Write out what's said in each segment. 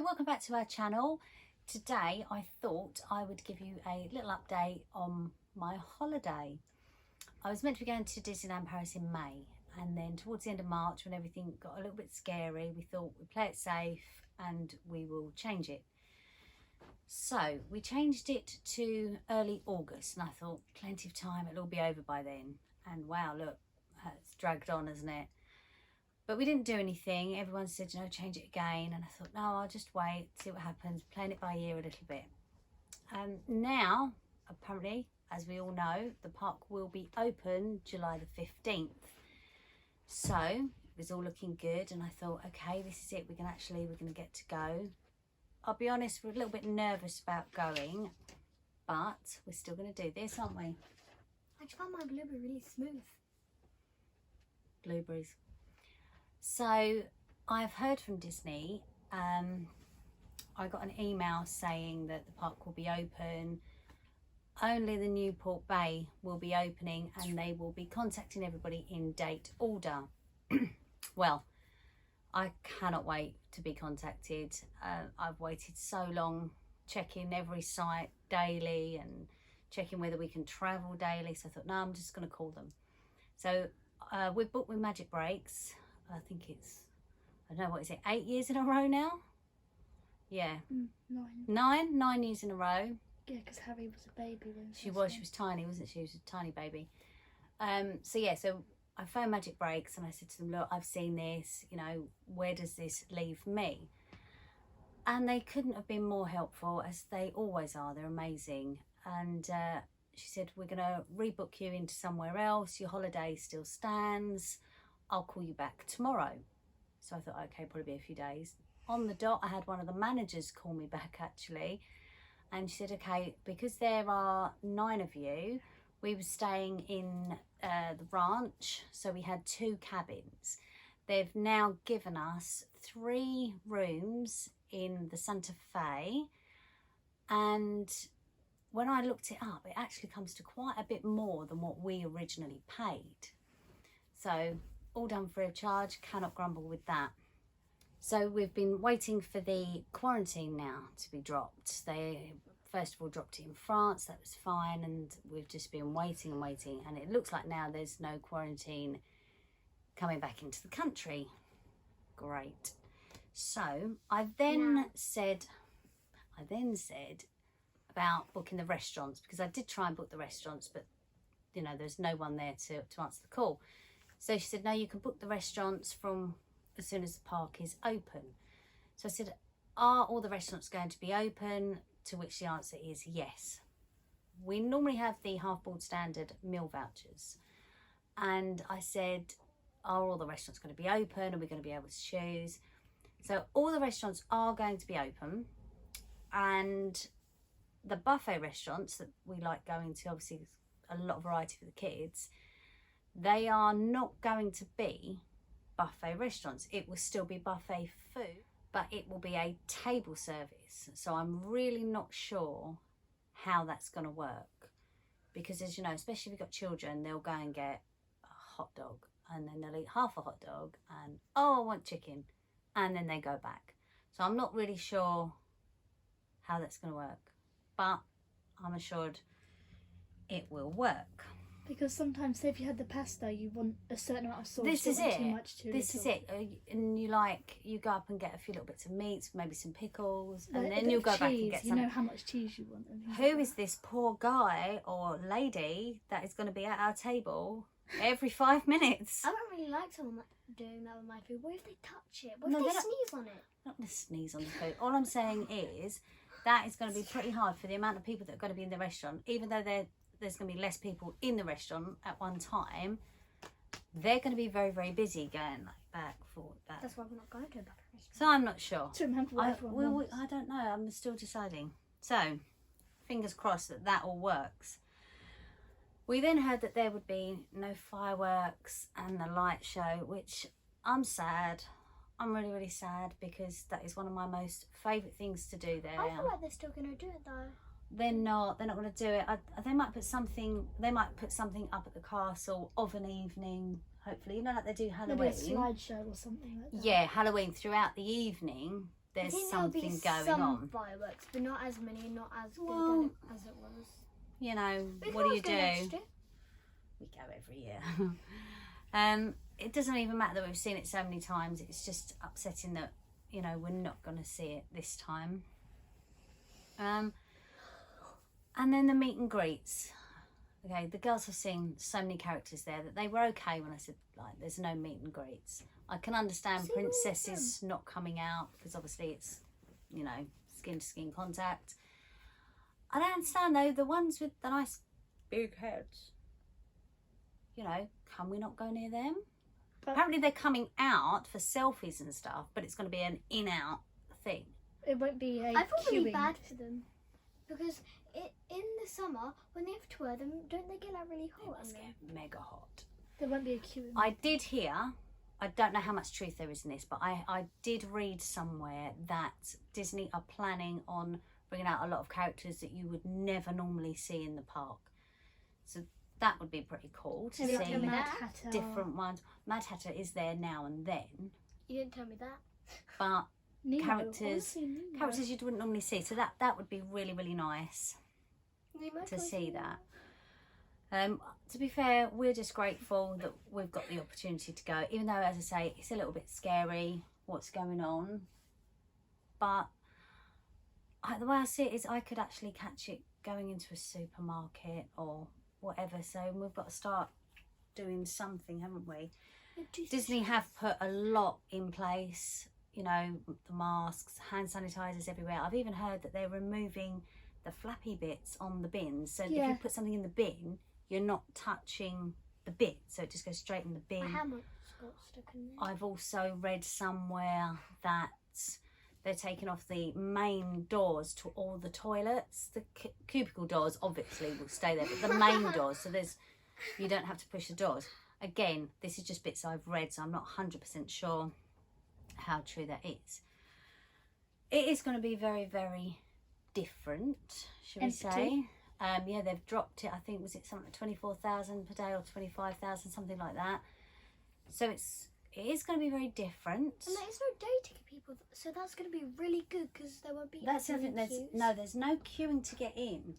welcome back to our channel. Today I thought I would give you a little update on my holiday. I was meant to be going to Disneyland Paris in May, and then towards the end of March, when everything got a little bit scary, we thought we'd play it safe and we will change it. So we changed it to early August, and I thought plenty of time, it'll all be over by then. And wow, look, it's dragged on, hasn't it? But we didn't do anything. Everyone said, you know, change it again. And I thought, no, I'll just wait, see what happens, playing it by ear a little bit. Now, apparently, as we all know, the park will be open July the 15th. So it was all looking good. And I thought, okay, this is it. We're going to get to go. I'll be honest, we're a little bit nervous about going, but we're still going to do this, aren't we? I just found my blueberry really smooth. Blueberries. So I've heard from Disney. I got an email saying that the park will be open. Only the Newport Bay will be opening, and they will be contacting everybody in date order. Well, I cannot wait to be contacted. I've waited so long, checking every site daily and checking whether we can travel daily. So I thought, no, I'm just going to call them. So we've booked with Magic Breaks. I think it's, I don't know, what is it, 8 years in a row now? Yeah. 9 years in a row. Yeah, because Harry was a baby then. She was tiny, wasn't she? She was a tiny baby. So yeah, so I phoned Magic Breaks and I said to them, look, I've seen this, you know, where does this leave me? And they couldn't have been more helpful, as they always are. They're amazing. And she said, we're going to rebook you into somewhere else. Your holiday still stands. I'll call you back tomorrow. So I thought, okay, probably be a few days. On the dot, I had one of the managers call me back actually. And she said, okay, because there are 9 of you, we were staying in the ranch. So we had 2 cabins. They've now given us 3 rooms in the Santa Fe. And when I looked it up, it actually comes to quite a bit more than what we originally paid. So all done free of charge, cannot grumble with that. So we've been waiting for the quarantine now to be dropped. They first of all dropped it in France, that was fine, and we've just been waiting and waiting, and it looks like now there's no quarantine coming back into the country. Great. So I then said about booking the restaurants, because I did try and book the restaurants, but you know, there's no one there to answer the call. So she said, no, you can book the restaurants from as soon as the park is open. So I said, are all the restaurants going to be open? To which the answer is yes. We normally have the half-board standard meal vouchers. And I said, are all the restaurants going to be open? Are we going to be able to choose? So all the restaurants are going to be open. And the buffet restaurants that we like going to, obviously a lot of variety for the kids, they are not going to be buffet restaurants. It will still be buffet food, but it will be a table service. So I'm really not sure how that's going to work, because as you know, especially if you've got children, they'll go and get a hot dog and then they'll eat half a hot dog and, oh, I want chicken, and then they go back. So I'm not really sure how that's going to work, but I'm assured it will work. Because sometimes, say if you had the pasta, you want a certain amount of sauce. This is it. Too much, too this little. is it. And you go up and get a few little bits of meat, maybe some pickles, and Like then you'll go back and get you some. know how much cheese you want. Who is this poor guy or lady that is going to be at our table every 5 minutes? I don't really like someone doing that with my food. What if they touch it? What No, if they they don't- sneeze on it? Not to sneeze on the food. All I'm saying is that is going to be pretty hard for the amount of people that are going to be in the restaurant, even though there's going to be less people in the restaurant at one time. They're going to be very, very busy going like back, forward, back. That's why we're not going to a buffet restaurant. So I'm not sure. To remember what everyone wants. I don't know. I'm still deciding. So fingers crossed that that all works. We then heard that there would be no fireworks and the light show, which I'm sad. I'm really, really sad, because that is one of my most favourite things to do there. I feel like they're still going to do it though. They're not going to do it. They might put something up at the castle of an evening, hopefully, you know, like they do Halloween. Maybe a slideshow or something like that. Yeah, Halloween throughout the evening. there's I think there'll be something going some on. fireworks, but not as many, not as Well, good as it was. You know, We what can do you always go next do? year. We go every year. It doesn't even matter that we've seen it so many times. It's just upsetting that, you know, we're not going to see it this time. And then the meet and greets. Okay, the girls have seen so many characters there that they were okay when I said, like, there's no meet and greets. I can understand See, all of princesses not coming out because obviously it's, you know, skin to skin contact. I don't understand though, the ones with the nice big heads. You know, can we not go near them? But Apparently they're coming out for selfies and stuff, but it's going to be an in-out thing. it won't be a I feel really queuing. bad for them because in the summer when they have to wear them, don't they get like really It hot? must get mega hot. There won't be a queuing. I did hear, I don't know how much truth there is in this, but I did read somewhere that Disney are planning on bringing out a lot of characters that you would never normally see in the park. So that would be pretty cool to Maybe like see a Mad that. Hatter. different ones. Mad Hatter is there now and then, You didn't tell me that. but Nemo. characters- Honestly, Nemo. characters you wouldn't normally see. So that would be really, really nice Nemo to told see you. that. To be fair, we're just grateful that we've got the opportunity to go, even though, as I say, it's a little bit scary what's going on. But the way I see it is I could actually catch it going into a supermarket or whatever. So we've got to start doing something, haven't we? Disney have put a lot in place, you know, the masks, hand sanitizers everywhere. I've even heard that they're removing the flappy bits on the bins. So if Yeah. you put something in the bin, you're not touching the bin. So it just goes straight in the bin. My hammer got stuck in there. I've also read somewhere that they're taking off the main doors to all the toilets. The cubicle doors obviously will stay there, but the main doors, so you don't have to push the doors. Again, this is just bits I've read, so I'm not 100% sure how true that is. It is going to be very, very different, should we say? Empty. Yeah, they've dropped it. I think was it something like 24,000 per day or 25,000, something like that. So it is going to be very different. And there is no day ticket, people, so that's going to be really good because there won't be. That's the as other many thing. queues. There's no queuing to get in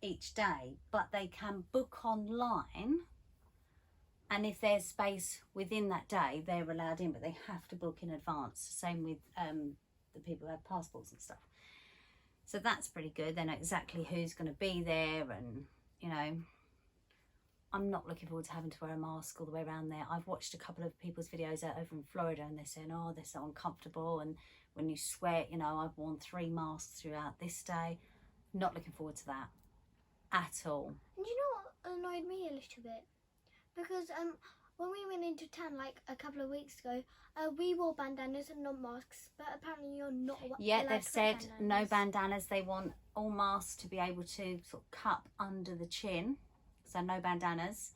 each day, but they can book online. And if there's space within that day, they're allowed in, but they have to book in advance. Same with the people who have passports and stuff. So that's pretty good. They know exactly who's going to be there, and you know, I'm not looking forward to having to wear a mask all the way around there. I've watched a couple of people's videos out over in Florida, and they're saying, oh, they're so uncomfortable, and when you sweat, you know, I've worn 3 masks throughout this day. Not looking forward to that at all. And you know what annoyed me a little bit? Because when we went into town like a couple of weeks ago, we wore bandanas and not masks, but apparently you're not Yeah, allowed they've to wear said no bandanas. They want all masks to be able to sort of cup under the chin, so no bandanas.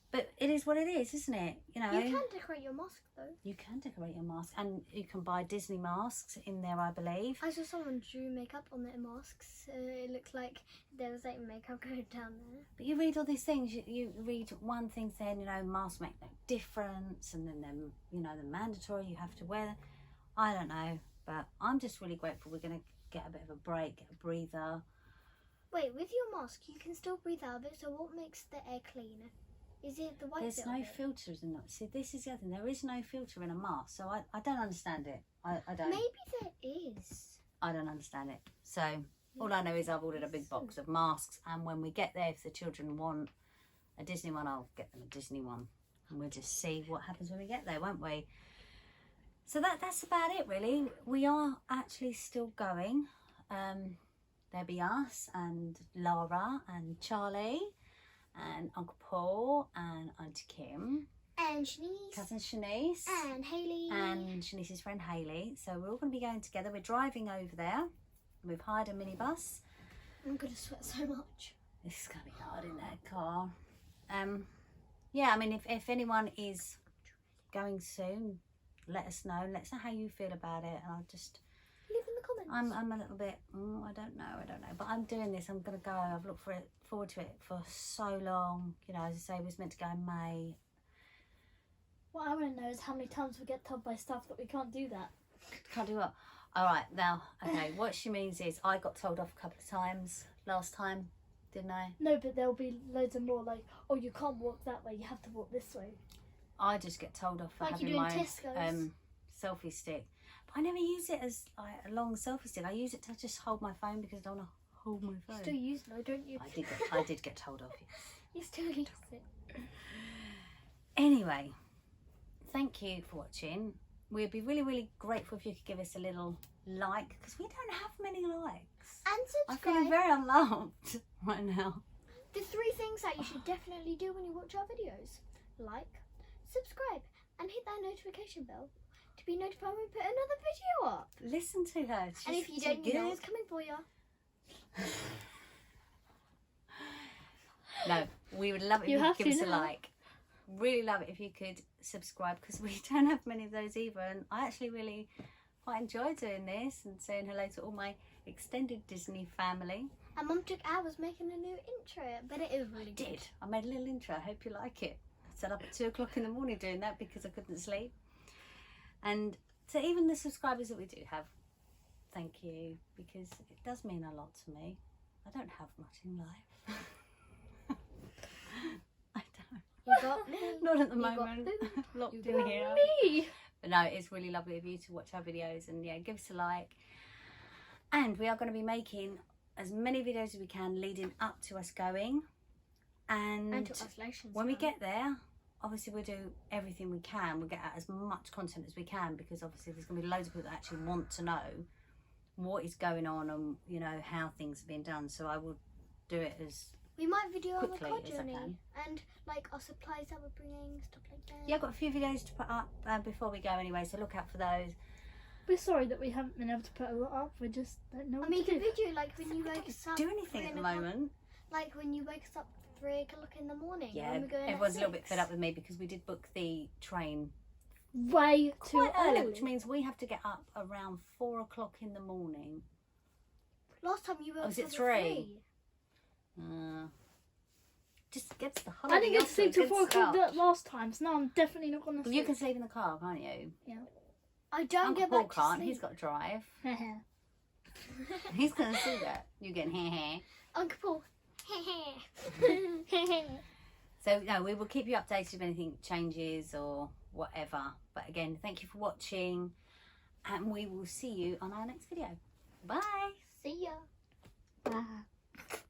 But it is what it is, isn't it? You know, You can decorate your mask though. you can decorate your mask, and you can buy Disney masks in there, I believe. I saw someone drew makeup on their masks. It looked like there was like makeup going down there. But you read all these things. You read one thing saying, you know, masks make no difference, and then them, you know, they're mandatory. You have to wear them. I don't know, but I'm just really grateful we're going to get a bit of a break, get a breather. Wait, with your mask, you can still breathe out of it. So what makes the air clean? Is it the white There's bit no of it? filters in that. See, this is the other thing. There is no filter in a mask, so I don't understand it. I don't. Maybe there is. I don't understand it. So all I know is I've ordered a big box of masks, and when we get there, if the children want a Disney one, I'll get them a Disney one, and we'll just see what happens when we get there, won't we? So that's about it, really. We are actually still going. There'll be us and Laura and Charlie and Uncle Paul and Auntie Kim, And Shanice. cousin Shanice, And Hayley. and Shanice's friend Hayley. So we're all going to be going together. We're driving over there. We've hired a minibus. I'm going to sweat so much. This is going to be hard in that car. Yeah, I mean, if anyone is going soon, let us know. Let us know how you feel about it. And I'll just, Leave in the comments. I'm a little bit, I don't know. But I'm doing this. I'm going to go. I've looked forward to it for so long. You know, as I say, we was meant to go in May. What I want to know is how many times we get told by staff that we can't do that. Can't do what? All right, now, okay, what she means is I got told off a couple of times last time, didn't I? No, but there'll be loads of more like, oh, you can't walk that way, you have to walk this way. I just get told off for Like you having do in my Tesco's. selfie stick. But I never use it as like, a long selfie stick. I use it to just hold my phone because I don't want to hold my phone. Still use it, though, don't you? I did get told off, yes. You still use it. Anyway, thank you for watching. We'd be really, really grateful if you could give us a little like, because we don't have many likes. And I'm feeling subscribe. very unloved right now. The 3 things that you should definitely do when you watch our videos. Like, subscribe, and hit that notification bell to be notified when we put another video up. Listen to her. She's And if you too don't, you know good. what's coming for you. No, we would love it if You you have could give to us a now. like. Really love it if you could subscribe, because we don't have many of those either, and I actually really quite enjoy doing this and saying hello to all my extended Disney family. And Mum took hours making a new intro, but it is really good. I made a little intro. I hope you like it. I sat up at 2 o'clock in the morning doing that because I couldn't sleep. And to even the subscribers that we do have, thank you, because it does mean a lot to me. I don't have much in life. I don't. You got me. Not at the You got moment. me. Locked You in got here. Me! But no, it's really lovely of you to watch our videos, and yeah, give us a like. And we are going to be making as many videos as we can leading up to us going. And to isolations. when we get there, obviously we'll do everything we can. We'll get out as much content as we can, because obviously there's going to be loads of people that actually want to know what is going on and, you know, how things are being done. So I will do it as we might video on the quickly car as I journey can. and like our supplies that we're bringing, stuff like that. Yeah, I've got a few videos to put up before we go anyway, so look out for those. We're sorry that we haven't been able to put a lot up, we just don't know I what mean, to you do. can video like when you wake us up. Do anything at the 3 o'clock. moment. Like when you wake us up 3 o'clock in the morning. Yeah, when we're going everyone's a at little bit 6. fed up with me because we did book the train Way too quite early, early. which means we have to get up around 4 o'clock in the morning. Last time you were. Oh, was it up at 3? Just gets the holiday. I didn't get to off sleep to a till good 4 o'clock start. that last time, so now I'm definitely not going to Well, sleep. you can sleep in the car, can't you? I don't Uncle get Paul back to can't. sleep. He's got to drive. Haha. He's going to see that. You're getting hair. Uncle Paul. So, no, we will keep you updated if anything changes or whatever. But again, thank you for watching. And we will see you on our next video. Bye. See ya. Bye.